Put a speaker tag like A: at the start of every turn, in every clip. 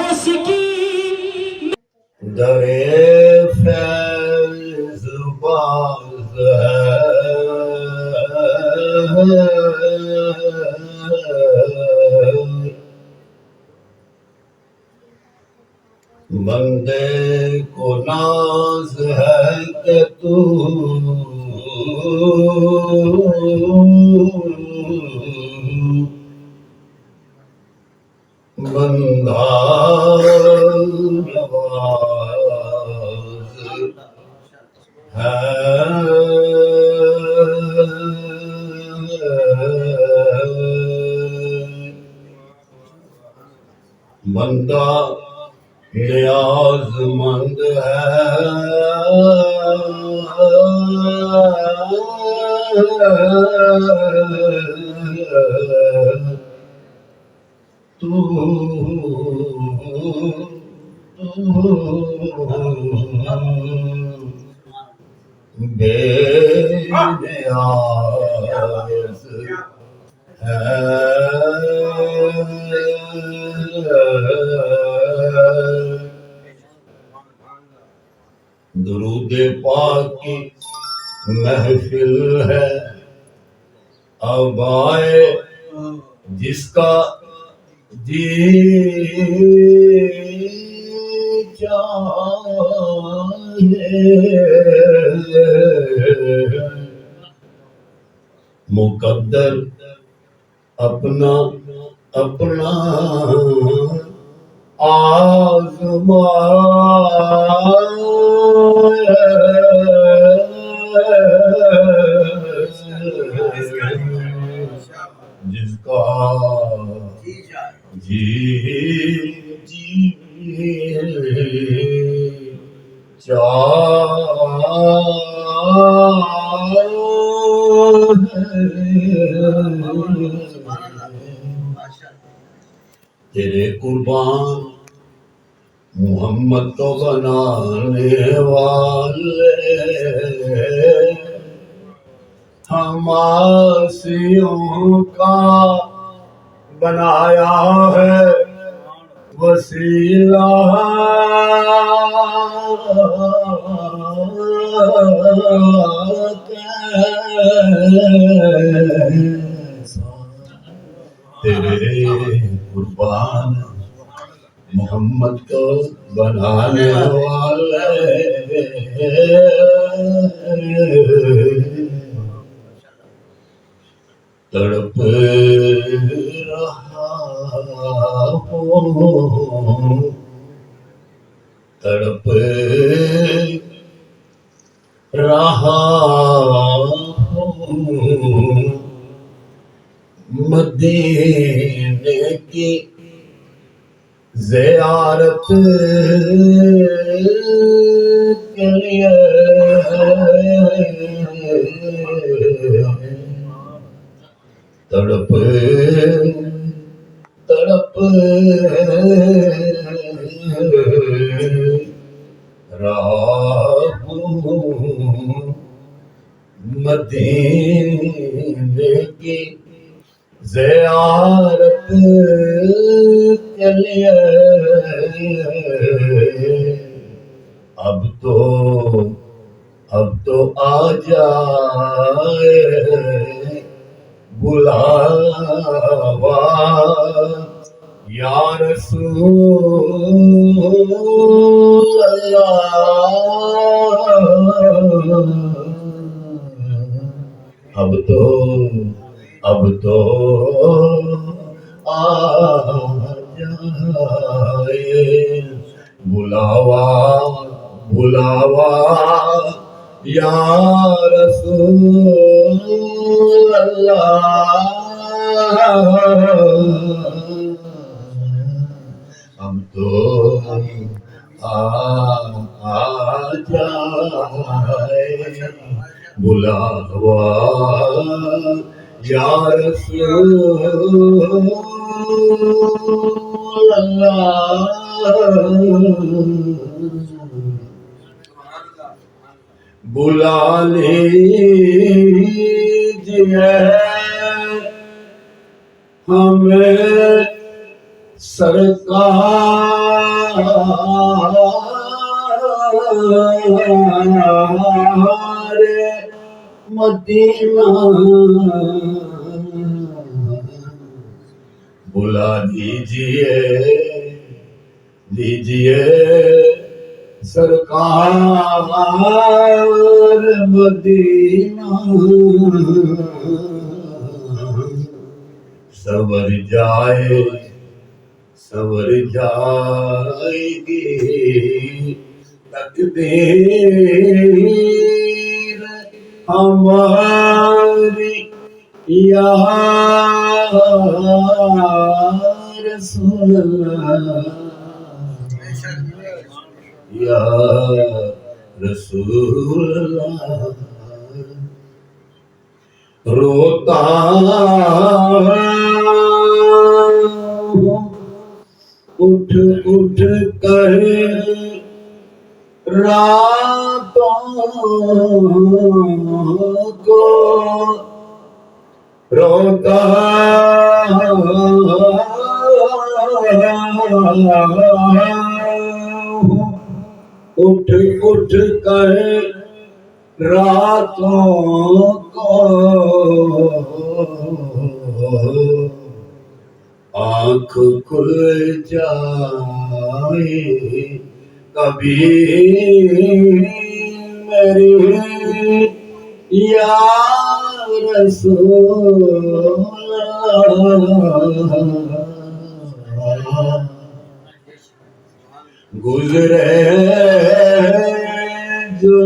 A: غوث کی
B: در فیض باز ہے بندے کو ناز ہے کہ تو بندہ نواز ہے بندہ نیاز مند ہے تو بے نیاز ہے درود پاک کی محفل ہے اب آئے جس کا جی چاہے مقدر اپنا اپنا جس کا جی تیرے قربان محمد کو بنانے والے ہم آسیوں کا بنایا ہے وسیلہ تیرے قربان محمد کو بنانے والے تڑپ رہا ہوں تڑپ رہا ہوں مدینے کی زیارت کے لیے تڑپ تڑپ رہا ہوں مدینے کی زیارت کے لیے اب تو آ جائے بلاوا یا رسول اللہ اب تو آ جائے بلاوا یا رسول اللہ اب تو آ جائے بلاوا یا رسول اللہ بلا لیجیے ہمیں سرکار مدینہ بلا دیجئے سرکار مدینہ سور جائے گی تقدیر ہماری یا رسول اللہ یا رسول اللہ روتا اٹھ کر راتوں کو روتا اٹھ کر راتوں کو آنکھ کھل جائے کبھی میری یا رسول اللہ گزرے جو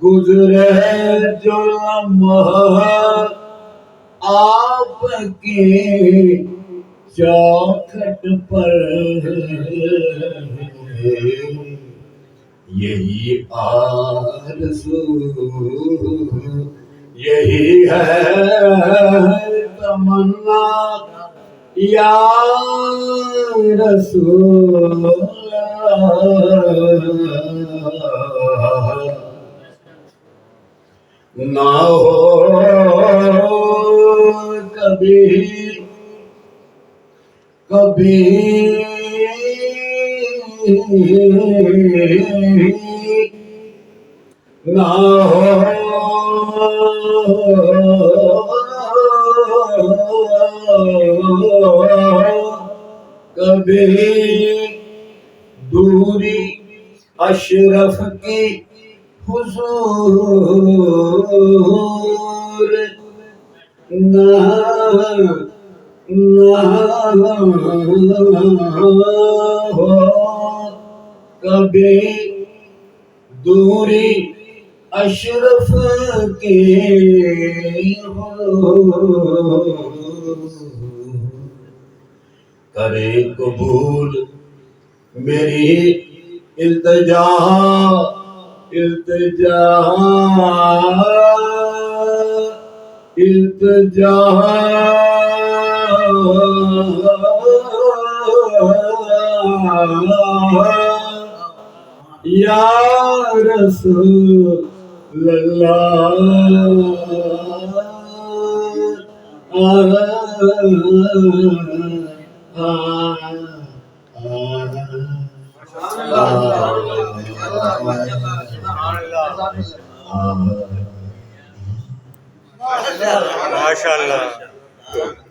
B: گزرے جو لمحہ آپ کی چوکھٹ پر یہی آرزو یہی ہے تمنا یا رسول اللہ نہ ہو کبھی نہ ہو کبھی دوری اشرف کی حضور نہ ہو کبھی دوری اشرف کی کرے قبول میری التجا یا رسول اللہ
A: ماشاءاللہ